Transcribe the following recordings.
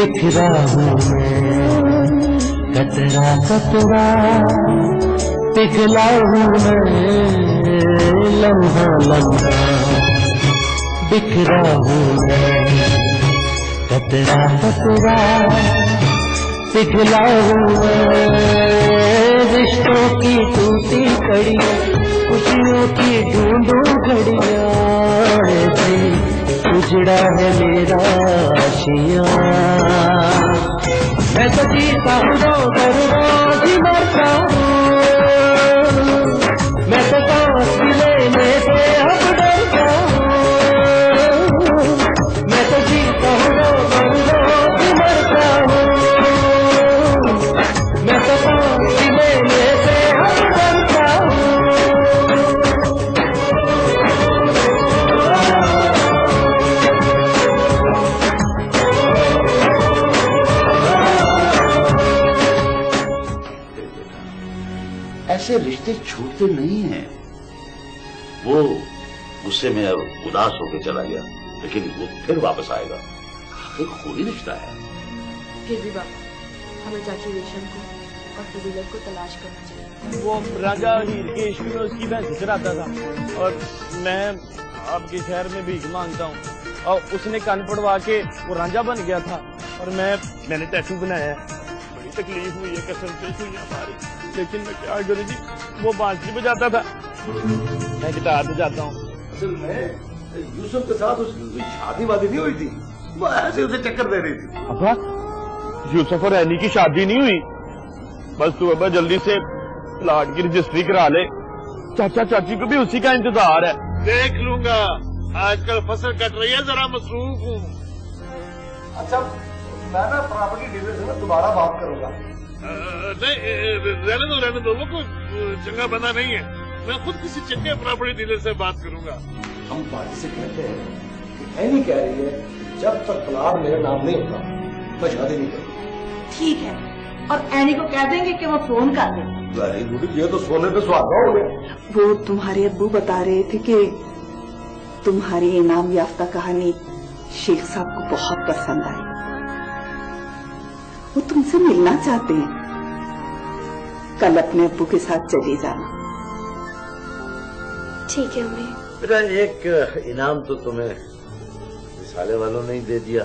बिखरा हूँ मैं कतरा कतरा, पिघला हूँ मैं लम्हा लम्हा, बिखरा हूँ मैं कतरा कतरा, पिघला हूँ मैं। रिश्तों की टूटी कड़ियाँ, खुशियों की ढूंढूं घड़ियाँ, ऐसे उजड़ा है मेरा आशियाँ। मैं तो जीता हूँ रोज मरता हूँ, मैं तो सांस लेने से अब डरता हूँ। मैं तो जीता हूँ रोज मरता हूँ, मैं तो सांस लेने से अब डरता हूँ। ऐसे रिश्ते छूटते नहीं हैं। वो गुस्से में उदास होकर चला गया, लेकिन वो फिर वापस आएगा। एक खूनी रिश्ता है। फिर भी बाबा, हमें जाके रेशम को और फजीलत को तलाश करना चाहिए। वो राजा हीर के इश्क में उसकी बहन गुजराता था और मैं आपके शहर में भीख मांगता हूँ और उसने कान पड़वा के वो रांझा बन गया था और मैंने टैटू बनाया है। बड़ी तकलीफ हुई है, कसम से हुई हमारी, लेकिन मैं क्या करूँ जी, वो बांसुरी बजाता था, मैं गिटार बजाता हूँ। असल में यूसुफ के साथ उसकी शादी वादी नहीं हुई थी, वो ऐसे उसे चक्कर दे रही थी। अब्बा, यूसुफ और एनी की शादी नहीं हुई, बस तू अब्बा जल्दी से प्लाट की रजिस्ट्री करा ले, चाचा चाची को भी उसी का इंतजार है। देख लूंगा, आजकल फसल कट रही है, जरा मसरूफ हूँ। अच्छा, मैं ना प्रॉपर्टी डीलर से दोबारा बात करूंगा। नहीं, रहने दो, वो कोई चंगा बंदा नहीं है। मैं खुद किसी चंगे प्रॉपर्टी डीलर से बात करूंगा। हम पार्टी से कहते हैं कि ऐनी कह रही है जब तक प्लाट मेरा नाम नहीं होता मैं शादी नहीं करूंगी। ठीक है, और एनी को कह देंगे कि वो फोन कर दे। वेरी गुड, ये तो सोने पे सुहागा हो गया। वो तुम्हारे अब्बू बता रहे थे कि तुम्हारी इनाम याफ्ता कहानी शेख साहब को बहुत पसंद आई, वो तुमसे मिलना चाहते हैं। कल अपने अब्बू के साथ चली जाना। ठीक है अम्मी। बेटा, एक इनाम तो तुम्हें रिसाले वालों ने ही दे दिया,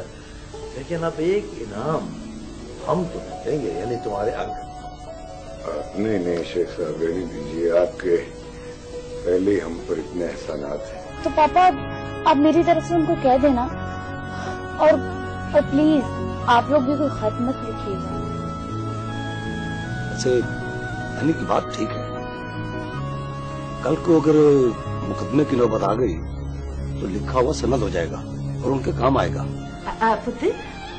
लेकिन अब एक इनाम हम तुम्हें देंगे, यानी तुम्हारे अंक। नहीं शेख साहब, रहने दीजिए, आपके पहले ही हम पर इतने एहसानात हैं। तो पापा आप मेरी तरफ से उनको कह देना, और प्लीज आप लोग भी कोई खत मत लिखिएगा। वैसे यानी की बात ठीक है, कल को अगर मुकदमे की नौबत आ गई तो लिखा हुआ सनद हो जाएगा और उनके काम आएगा। पुत्र,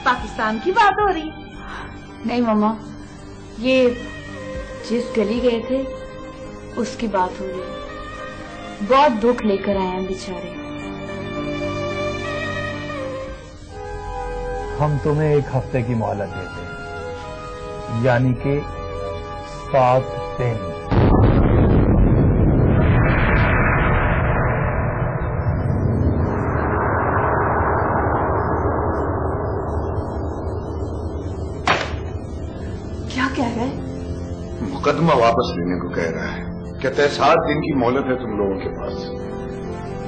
पाकिस्तान की बात हो रही? नहीं मम्मा, ये जिस गली गए थे उसकी बात हो रही है। बहुत दुख लेकर आए हैं बेचारे। हम तुम्हें 1 हफ्ते की मोहलत देते हैं, यानी कि 7 दिन। क्या कह रहे? मुकदमा वापस लेने को कह रहा है। कहता है 7 दिन की मोहलत है तुम लोगों के पास।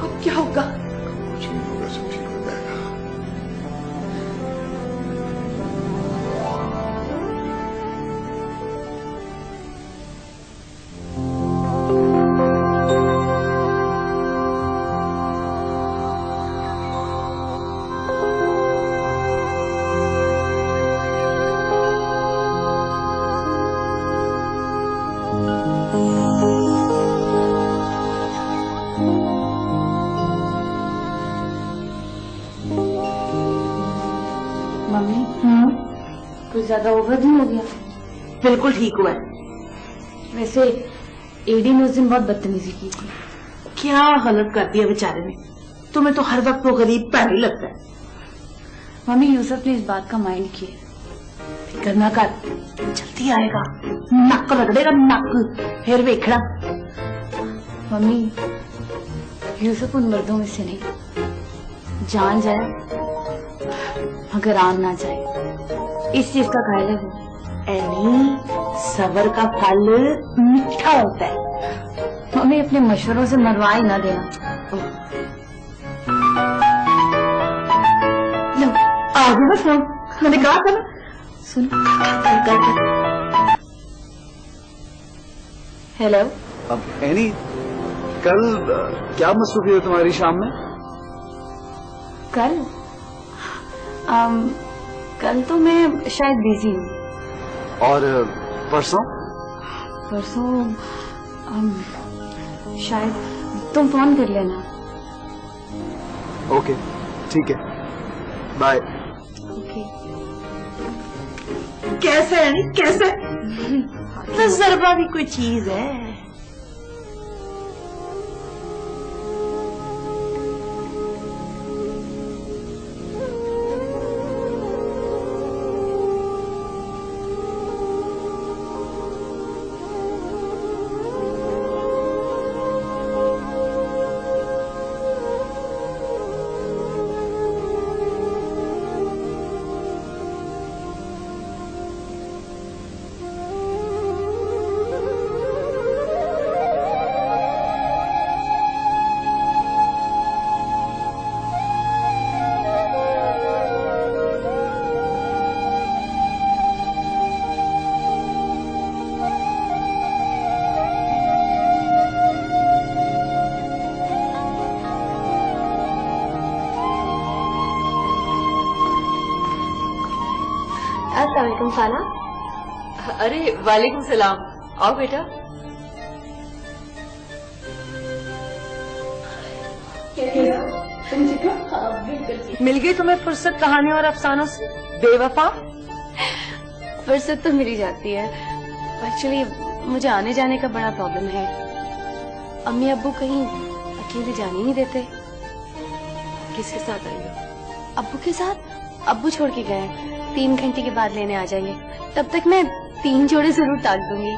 अब क्या होगा? कुछ नहीं होगा, सब ठीक हो जाएगा। कुछ ज्यादा ओवर नहीं हो गया? बिल्कुल ठीक हुआ है। वैसे एडी ने उस दिन बहुत बदतमीजी की थी। क्या गलत कर दिया बेचारे ने, तुम्हें तो हर वक्त वो गरीब पैर ही लगता है। मम्मी, यूसुफ ने इस बात का माइंड किया। फिक्र ना कर, जल्दी आएगा, नक रगड़ेगा नक, फिर वेखना। मम्मी, यूसुफ उन मर्दों में से नहीं, जान जाए मगर आन ना जाए। इस चीज का ख्याल है। एनी, सबर का फल मीठा होता है। मम्मी अपने मशवरों से मरवा ही ना देना। लो, आगे बस फोन, मैंने कहा था ना। सुन, कर। हेलो। अब एनी, कल क्या मसरूफियत है तुम्हारी शाम में? कल कल तो मैं शायद बिजी हूँ। और परसों? परसों शायद तुम फोन कर लेना। ओके, ठीक है, बाय। ओके। कैसे है, कैसे? तजर्बा भी कोई चीज है। अस्सलामुअलैकुम खाला। अरे वालेकुम सलाम, आओ बेटा। मिल गई तुम्हें फुर्सत कहानियों और अफसानों से, बेवफा? फुर्सत तो मिली जाती है। एक्चुअली मुझे आने जाने का बड़ा प्रॉब्लम है। अम्मी अब्बू कहीं अकेले जाने नहीं देते। किसके साथ आई हो? अब्बू के साथ। अब्बू छोड़ के गए, 3 घंटे के बाद लेने आ जाएंगे। तब तक मैं 3 जोड़े जरूर टाक दूंगी।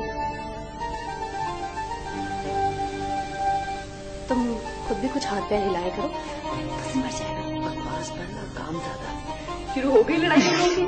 तुम खुद भी कुछ हाथ पैर हिलाया करो, तो मर जाएगा। बकवास करना, काम ज्यादा। शुरू हो गई लड़ाई होगी।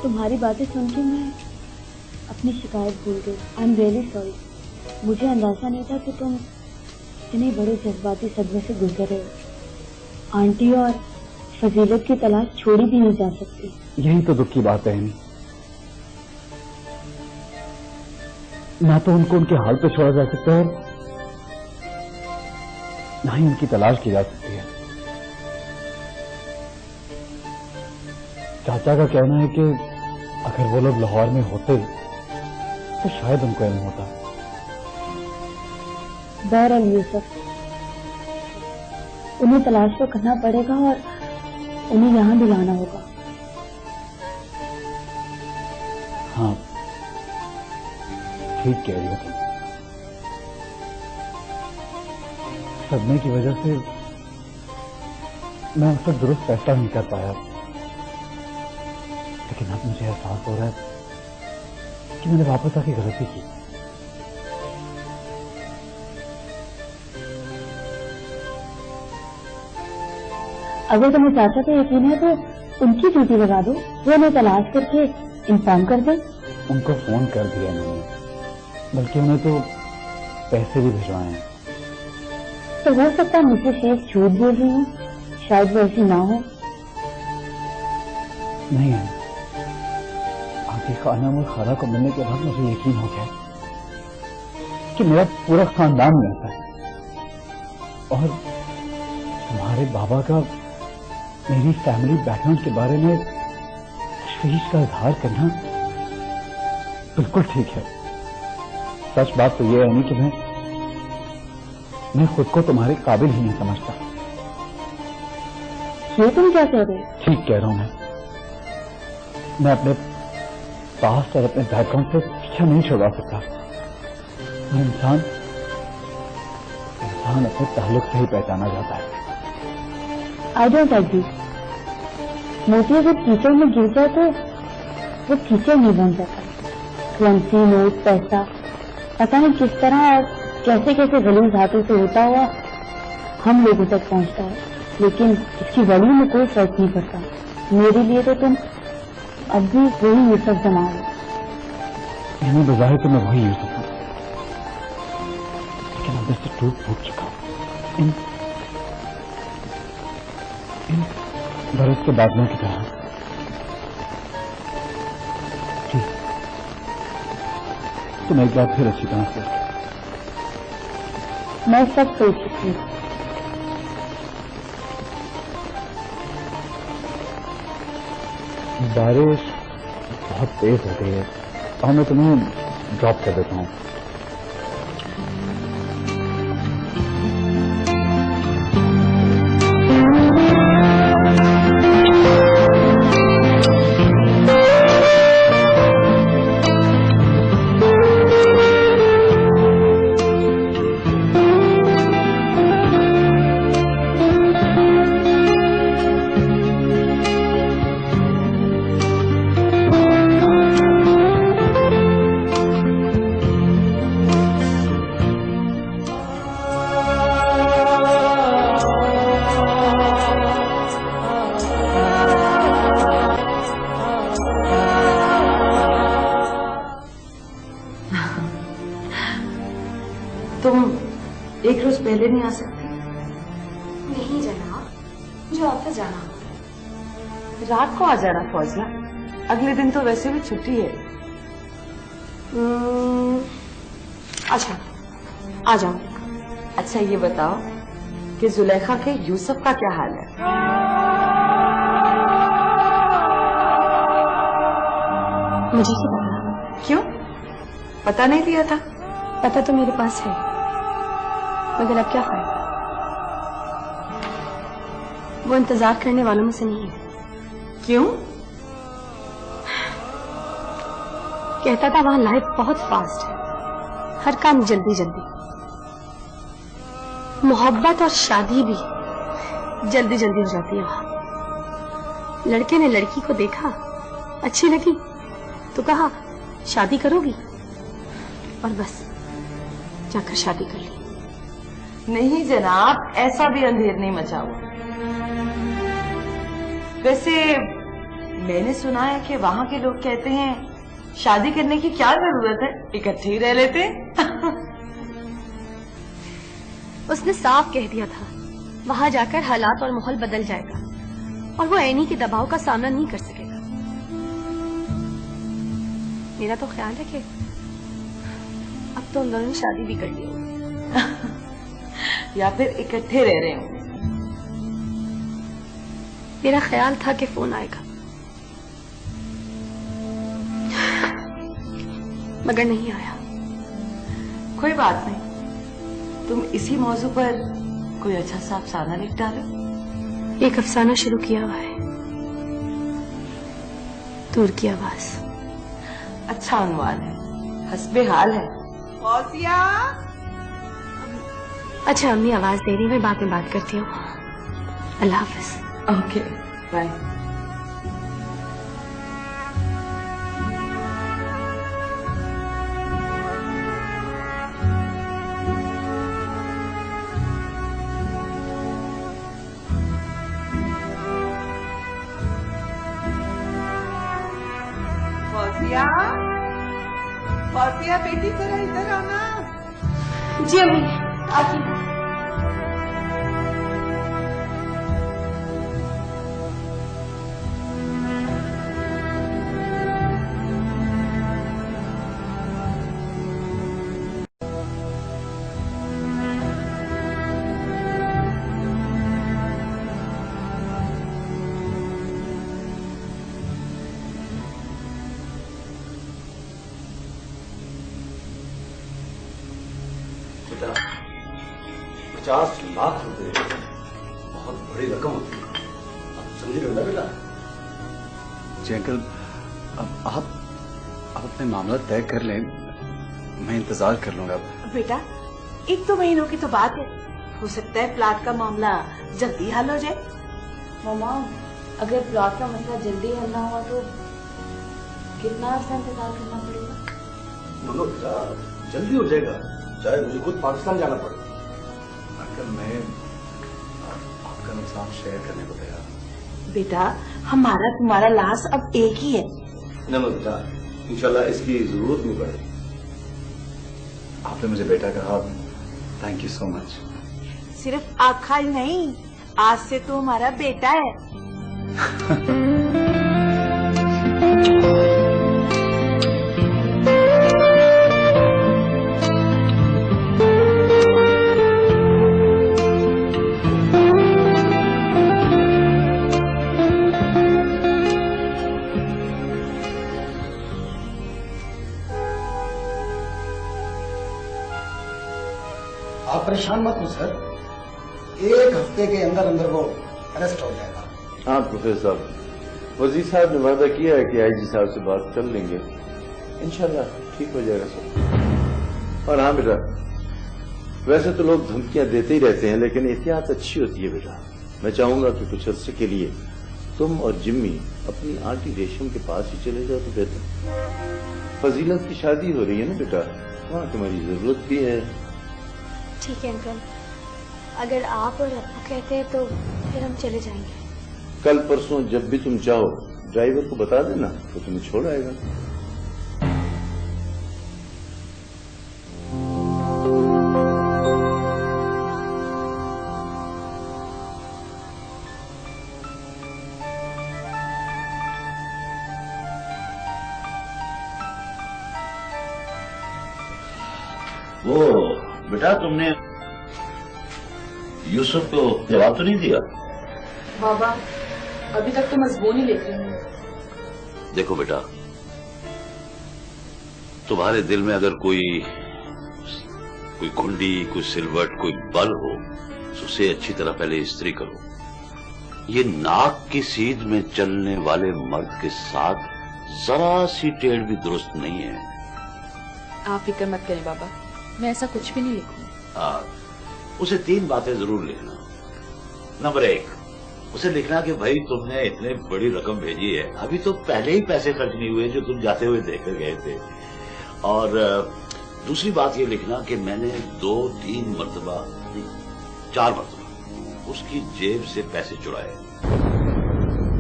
तुम्हारी बातें सुन के मैं अपनी शिकायत भूल गई। I am really sorry. मुझे अंदाजा नहीं था कि तुम इतने बड़े जज्बाती सदमे से गुजर रहे हो। आंटी और फजीलत की तलाश छोड़ी भी नहीं जा सकती। यही तो दुख की बात है। ना तो उनको उनके हाल पे छोड़ा जा सकता है, ना ही उनकी तलाश की जा सकती है। चाचा का कहना है कि अगर वो लोग लाहौर में होते तो शायद उनको इल्म होता। बहरहाल यूसुफ, उन्हें तलाश तो करना पड़ेगा और उन्हें यहाँ भी लाना होगा। हाँ, ठीक कह रही हो तुम। सदमे की वजह से मैं उस पर दुरुस्त फैसला नहीं कर पाया, लेकिन अब मुझे एहसास हो रहा है कि मैंने वापस आके गलती की। अगर तुम्हें चाचा पे यकीन है तो उनकी ड्यूटी लगा दो, वो उन्हें तलाश करके इंफॉर्म कर दे। उनको फोन कर दिया मैंने, बल्कि उन्हें तो पैसे भी भिजवाए हैं। तो हो सकता है मुझसे शेख झूठ बोल रही हूँ, शायद वो ऐसी ना हो। नहीं है, आखिर खाना और खाना को मिलने के बाद मुझे यकीन हो गया कि मेरा पूरा खानदान में आता है और तुम्हारे बाबा का मेरी फैमिली बैकग्राउंड के बारे में तशवीश का इजहार करना बिल्कुल ठीक है। सच बात तो यह है नहीं कि मैं खुद को तुम्हारे काबिल ही नहीं समझता। ये तुम क्या कह रहे हो? ठीक कह रहा हूं मैं अपने पास्ट और अपने बैकग्राउंड से पीछा नहीं छुड़वा सकता। मैं इंसान अपने ताल्लुक से ही पहचाना जाता है। I don't agree. मोतिया जब कीचड़ में गिर जाए तो वो कीचड़ नहीं बन जाता। करेंसी, नोट, पैसा पता नहीं किस तरह और कैसे कैसे गलीज हाथों से होता हुआ हम लोगों तक पहुंचता है, लेकिन इसकी वैल्यू में कोई फर्क नहीं पड़ता। मेरे लिए तो तुम अब भी वही यूसुफ जमा हो। यानी बजाय तो मैं वही यूसुफ हूं, लेकिन अंदर से टूट फूट चुका हूं इन बरस के बादलों की तरह। ठीक, तुम एक बार फिर अच्छी तरह से। मैं सब सोच चुकी हूँ। बारिश बहुत तेज हो गई है और मैं तुम्हें ड्रॉप कर देता हूँ। एक रोज पहले नहीं आ सकती? नहीं जनाब, मुझे ऑफिस जाना। रात को आ जाना फौजिया, अगले दिन तो वैसे भी छुट्टी है। अच्छा आ जाओ। अच्छा ये बताओ कि जुलेखा के यूसुफ का क्या हाल है? मुझे क्या पता? क्यों पता नहीं लिया था? पता तो मेरे पास है, मगर अब क्या फायदा? वो इंतजार करने वालों में से नहीं है। क्यों? कहता था वहां लाइफ बहुत फास्ट है, हर काम जल्दी जल्दी। मोहब्बत और शादी भी जल्दी जल्दी हो जाती है वहां। लड़के ने लड़की को देखा, अच्छी लगी तो कहा शादी करोगी, और बस जाकर शादी कर ली। नहीं जनाब, ऐसा भी अंधेर नहीं मचा हुआ। वैसे मैंने सुना है कि वहां के लोग कहते हैं शादी करने की क्या जरूरत है, इकट्ठे ही रह लेते। उसने साफ कह दिया था वहां जाकर हालात और माहौल बदल जाएगा और वो ऐनी के दबाव का सामना नहीं कर सकेगा। मेरा तो ख्याल है कि अब तो उन दोनों ने शादी भी कर ली होगी। या फिर इकट्ठे रह रहे होंगे। मेरा ख्याल था कि फोन आएगा, मगर नहीं आया। कोई बात नहीं, तुम इसी मौजू पर कोई अच्छा सा अफसाना लिख डालो। एक अफसाना शुरू किया हुआ है, दूर की आवाज। अच्छा उन्वान है, हस्बे हाल है। फौजिया, अच्छा अम्मी आवाज दे रही, मैं बाद में बात करती हूँ। अल्लाह हाफिज। Okay bye. फौजिया, फौजिया बेटी जरा इधर आना। जी अम्मी आती हूँ। 50 लाख रुपए बहुत बड़ी रकम होती है, आप समझिए ना बेटा। जी अंकल, अब आप अपने मामला तय कर लें, मैं इंतजार कर लूंगा। बेटा 1-2 महीनों की तो बात है, हो सकता है प्लाट का मामला जल्दी हल हो जाए। मामा, अगर प्लॉट का मसला जल्दी हल ना हुआ तो कितना अर्सा इंतजार करना पड़ेगा? बोलो बेटा, जल्दी हो जाएगा, चाहे मुझे खुद पाकिस्तान जाना पड़े। अंकल मैं आपका नुकसान शेयर करने को तैयार। बेटा हमारा तुम्हारा लाश अब एक ही है। न बेटा, इंशाल्लाह इसकी जरूरत नहीं पड़ेगी। आपने मुझे बेटा कहा, थैंक यू सो मच। सिर्फ आखा ही नहीं, आज से तो हमारा बेटा है। आप परेशान मत हो सर, 1 हफ्ते के अंदर अंदर वो अरेस्ट हो जाएगा। हाँ प्रोफेसर साहब, वजीर साहब ने वादा किया है कि आईजी साहब से बात कर लेंगे, इंशाल्लाह ठीक हो जाएगा सब। और हाँ बेटा, वैसे तो लोग धमकियां देते ही रहते हैं, लेकिन एहतियात अच्छी होती है बेटा। मैं चाहूंगा कि कुछ अर्से के लिए तुम और जिम्मी अपनी आंटी रेशम के पास ही चले जाओ तो बेहतर। फजीलत की शादी हो रही है ना बेटा, वहाँ तुम्हारी जरूरत भी है। ठीक है अंकल, अगर आप और अप्पू कहते हैं तो फिर हम चले जाएंगे। कल परसों जब भी तुम चाहो ड्राइवर को बता देना तो तुम्हें छोड़ आएगा। वो बेटा तुमने यूसुफ को जवाब तो नहीं दिया? बाबा अभी तक तो मजबूर ही लिख रही हूँ। देखो बेटा, तुम्हारे दिल में अगर कोई कुंडी, कोई सिलवट, कोई बल हो तो उसे अच्छी तरह पहले इस्त्री करो। ये नाक की सीध में चलने वाले मर्द के साथ जरा सी टेढ़ भी दुरुस्त नहीं है। आप फिक्र मत करें बाबा, मैं ऐसा कुछ भी नहीं लिखूंगा। उसे 3 बातें जरूर लिखना। नंबर 1, उसे लिखना कि भाई तुमने इतने बड़ी रकम भेजी है, अभी तो पहले ही पैसे खर्च नहीं हुए जो तुम जाते हुए देख कर गए थे। और दूसरी बात ये लिखना कि मैंने 2-3 मरतबा, 4 मरतबा उसकी जेब से पैसे चुराए,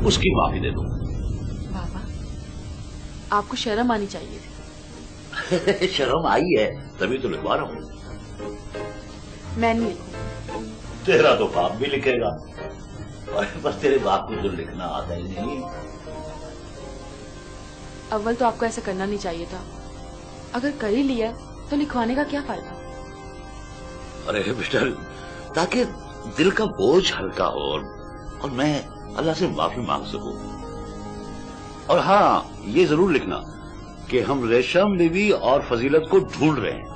उसकी माफी दे दो। बाबा आपको शर्म आनी चाहिए थी। शर्म आई है तभी तो लिखवा रहा हूँ। मैं नहीं लिखूंगा। तेरा तो बाप भी लिखेगा, बस तेरे बाप को तो लिखना आता ही नहीं। अव्वल तो आपको ऐसा करना नहीं चाहिए था, अगर कर ही लिया तो लिखवाने का क्या फायदा। अरे बेटा, ताकि दिल का बोझ हल्का हो और मैं अल्लाह से माफी मांग सकूं। और हाँ, ये जरूर लिखना कि हम रेशम बीवी और फजीलत को ढूंढ रहे हैं,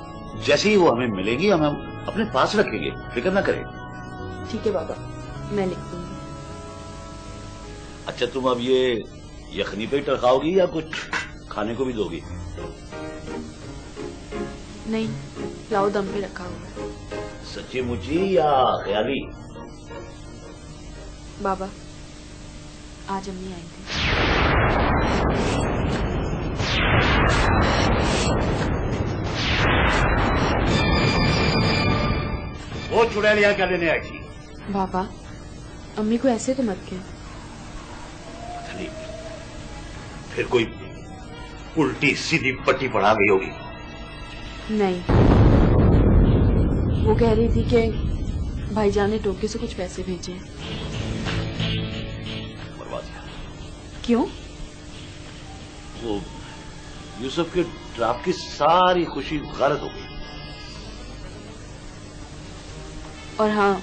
जैसे ही वो हमें मिलेगी हम अपने पास रखेंगे, फिक्र ना करें। ठीक है बाबा, मैं लिख दूंगी। अच्छा, तुम अब ये यखनी पे टरकाओगी या कुछ खाने को भी दोगी? नहीं, पुलाव दम पे रखा हुआ है। सच्ची मुच्ची या ख्याली? बाबा आज अम्मी आई थी। वो चुड़ैलियां क्या लेने आई थी? बाबा अम्मी को ऐसे तो मत कह। फिर कोई उल्टी सीधी पट्टी पढ़ा गई होगी। नहीं, वो कह रही थी कि भाईजान ने टोक्यो से कुछ पैसे भेजे। बर्बाद किया। क्यों? वो यूसुफ के ड्राफ्ट की सारी खुशी गारत हो गई। और हाँ,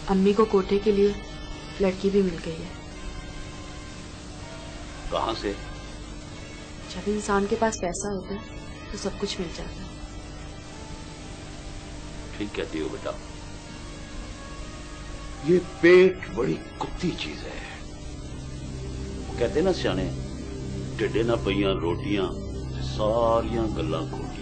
अम्मी को कोटे के लिए लड़की भी मिल गई है। कहाँ से? जब इंसान के पास पैसा होता है तो सब कुछ मिल जाता है। ठीक कहती हो बेटा, ये पेट बड़ी कुत्ती चीज है। कहते ना सियाने, ढिडे ना पईयां रोटियां सारियां गल्लां खोटियां।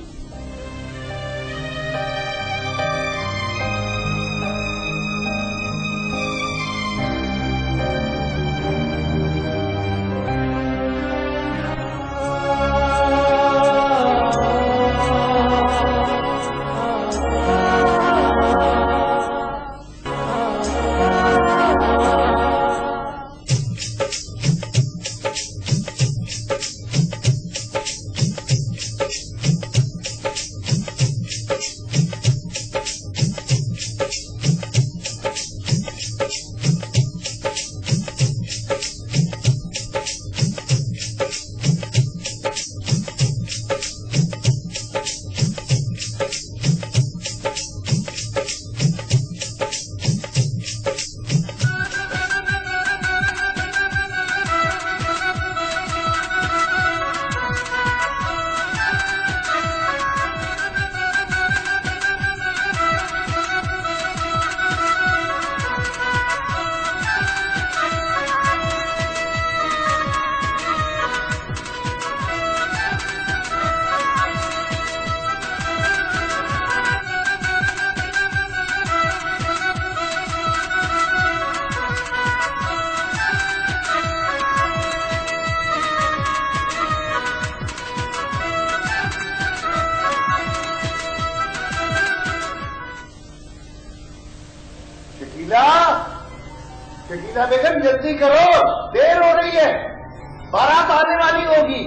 शकीला बेगम जल्दी करो, देर हो रही है, बारात आने वाली होगी।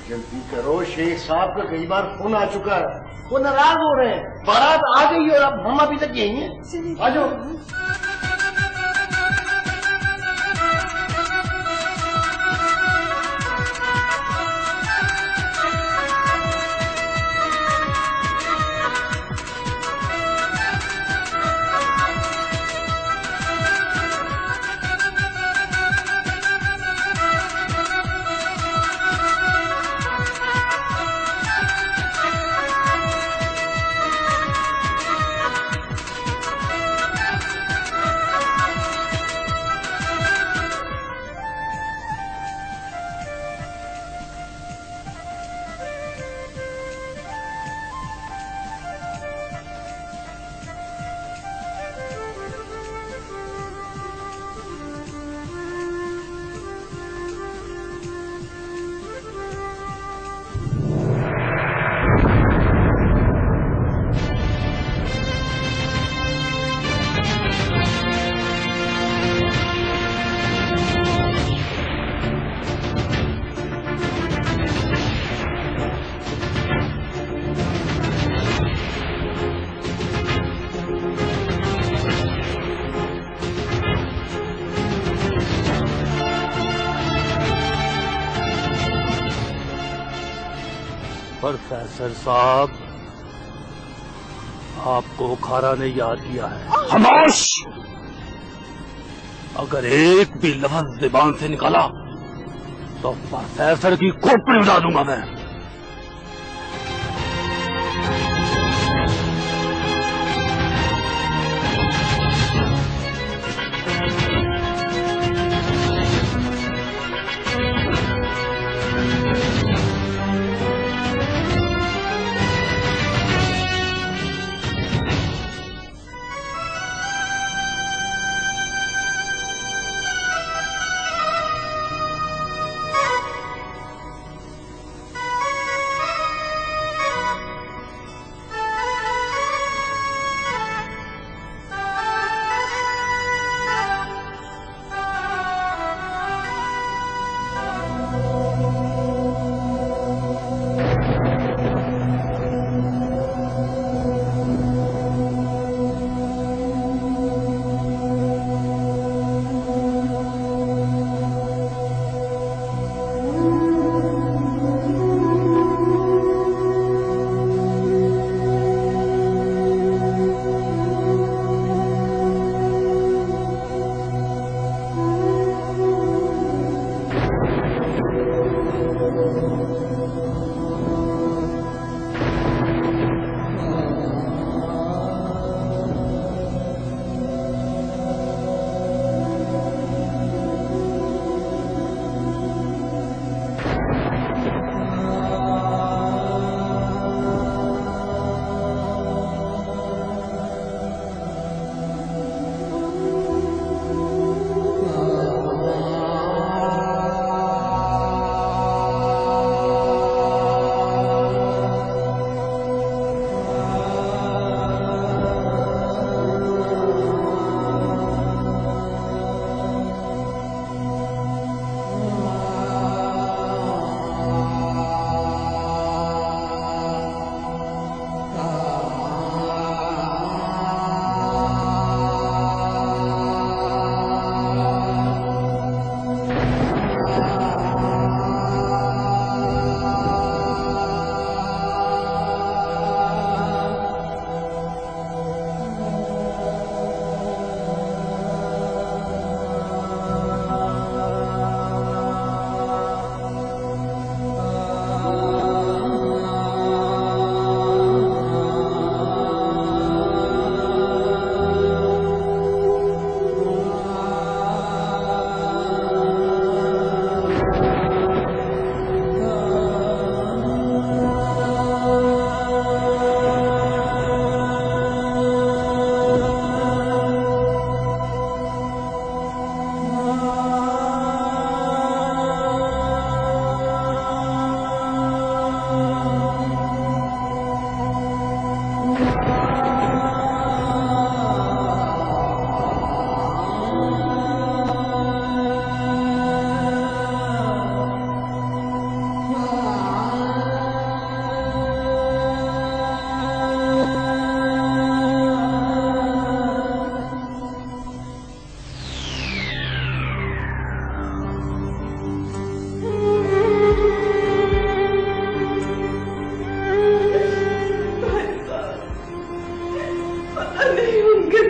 जल्दी करो, शेख साहब का कई बार फोन आ चुका है, वो नाराज हो रहे हैं। बारात आ गई और अब हम अभी तक यही हैं। आ जाओ। प्रोफेसर साहब, आपको खारा ने याद किया है। खामोश! अगर एक भी लफ्ज ज़ुबान से निकाला तो प्रोफेसर की खोपड़ी उड़ा दूंगा मैं।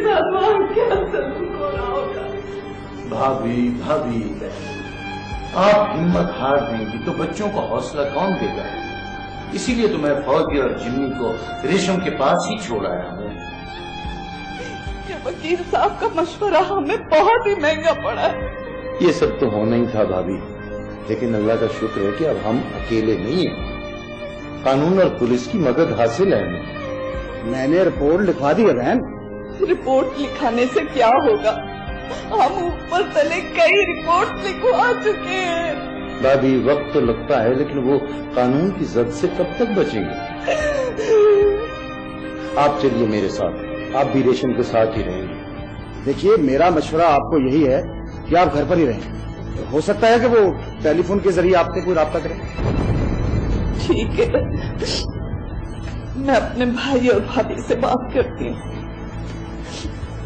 साथ वहाँ क्या सलूक हो रहा होगा। भाभी भाभी आप हिम्मत हार देंगी तो बच्चों को हौसला कौन देगा? इसीलिए तो मैं फौजी और जिम्मी को रेशम के पास ही छोड़ आया हूँ। ये वकील साहब का मशवरा हमें बहुत ही महंगा पड़ा है। ये सब तो होना ही था भाभी, लेकिन अल्लाह का शुक्र है कि अब हम अकेले नहीं हैं। कानून और पुलिस की मदद हासिल है हमें। मैंने रिपोर्ट लिखवा दी है बहन। रिपोर्ट लिखाने से क्या होगा? हम ऊपर तले कई रिपोर्ट लिखवा चुके हैं। भाभी वक्त तो लगता है, लेकिन वो कानून की जद से कब तक बचेंगे? आप चलिए मेरे साथ, आप भी रेशम के साथ ही रहेंगे। देखिए मेरा मशवरा आपको यही है कि आप घर पर ही रहें। हो सकता है कि वो टेलीफोन के जरिए आपसे कोई राब्ता करें। ठीक है, मैं अपने भाई और भाभी से बात करती हूँ।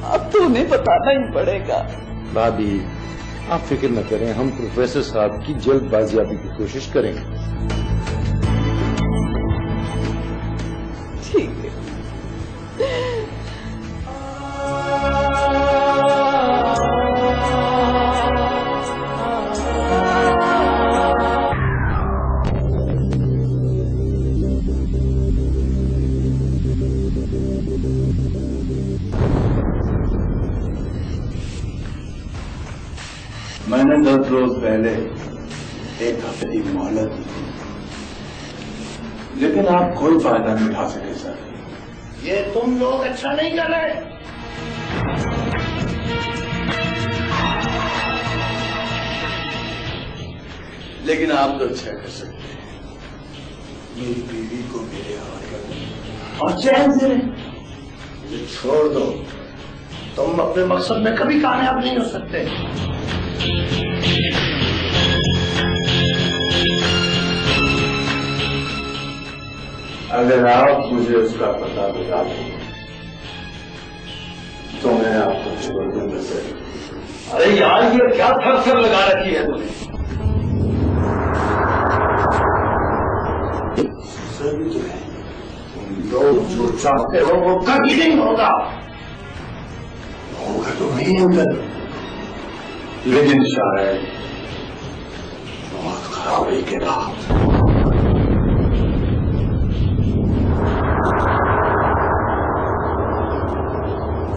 अब तो उन्हें बताना ही पड़ेगा। भाभी आप फिक्र न करें, हम प्रोफेसर साहब की जल्द बाजियाबी की कोशिश करेंगे। ठीक है। मैंने 10 रोज पहले 1 हफ्ते की मोहलत दी, लेकिन आप कोई फायदा नहीं उठा सके सर। ये तुम लोग अच्छा नहीं कर रहे। लेकिन आप तो अच्छा कर सकते हैं। मेरी बीवी को मेरे हवाले और चैन से रहे। छोड़ दो, तुम अपने मकसद में कभी कामयाब नहीं हो सकते। अगर आप मुझे उसका पता बता दें तो मैं आपको छोड़ दूंगा सर। अरे यार ये क्या थर लगा रखी है तुमने? सर भी तो है। तुम लोग जो चाहते हो वो कभी नहीं होगा। होगा तो नहीं होगा, लेकिन शायद बहुत खराबी के बाद।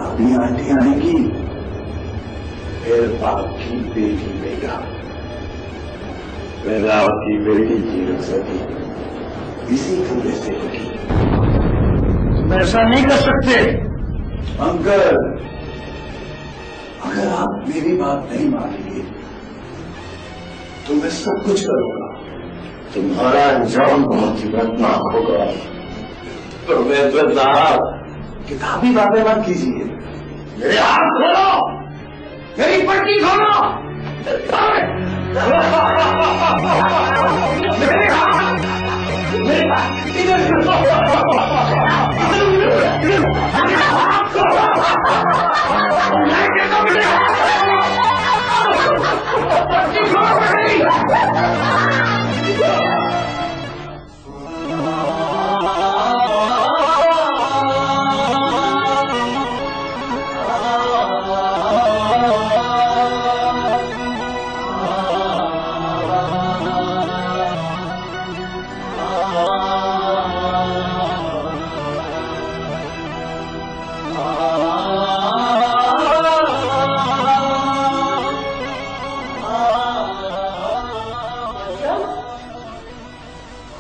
अपनी आंटी आएगी, फिर आपकी बेटी लेगा। फिर आपकी बेटी की रुखसती इसी कमरे से होगी। तुम ऐसा नहीं कर सकते अंकल। अगर आप मेरी बात नहीं मानेंगे तो मैं सब कुछ करूंगा। तुम्हारा अंजाम बहुत ही दर्दनाक होगा। प्रोफेसर साहब किताबी बातें मत कीजिए। मेरे हाथ खोलो, मेरी पट्टी खोलो। मेरे हाथ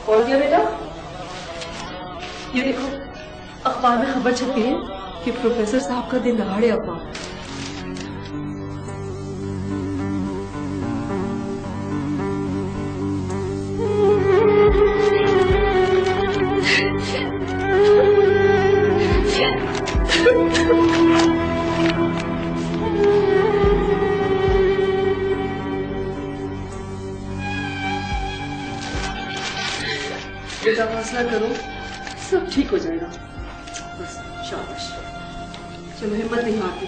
बोल दिया बेटा। ये देखो अखबार में खबर छपी है कि प्रोफेसर साहब का दिन दहाड़े अफवाह। बेटा फैसला करो, सब ठीक हो जाएगा। बस शाबाश, चलो हिम्मत नहीं हारती।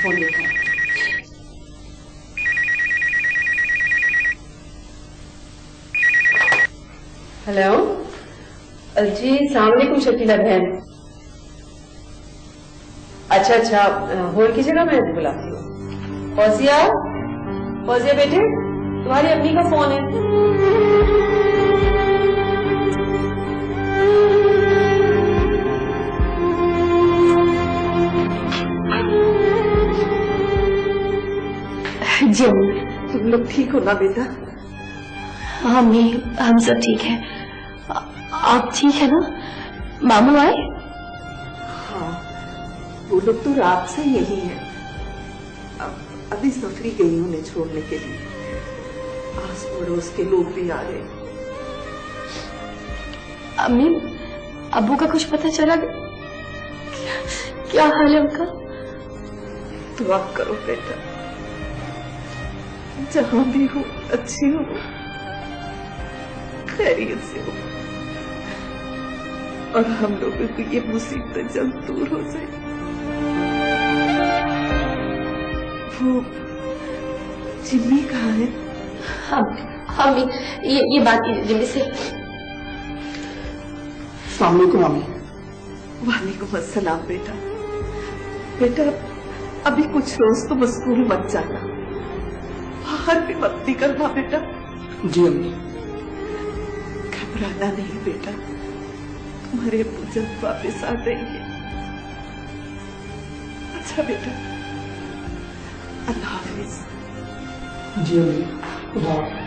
फोन देखा। हेलो, जी सलाम अलैकुम शकीला बहन। अच्छा होल की जगह मैं बुलाती हूँ। फौजिया, फौजिया बेटे, तुम्हारी अम्मी का फोन है। जी अम्मी। तुम लोग ठीक हो ना बेटा? हाँ अम्मी, हम सब ठीक है। आप ठीक है ना? मामू आए? हाँ, वो लोग तो रात से यही है। अभी सफरी गई उन्हें छोड़ने के लिए। आस पड़ोस के लोग भी आ रहे। अम्मी, अब्बू का कुछ पता चला? क्या हाल है उनका? दुआ करो बेटा, जहां भी हो अच्छी हो, खैरियत से हो, और हम लोगों को ये मुसीबत जल्द दूर हो जाए। वो जिम्मी कहाँ है? हाँ ये बात जिम्मी से। वालेकुम अस्सलाम बेटा। बेटा अभी कुछ रोज तो स्कूल मत जाना, बाहर भी मत निकलना बेटा। जी अम्मी। घबराना नहीं बेटा, तुम्हारे अब्बू जल्द वापस आ जाएंगे। अच्छा बेटा, अल्लाह हाफिज। जी अम्मी, खुदा हाफिज।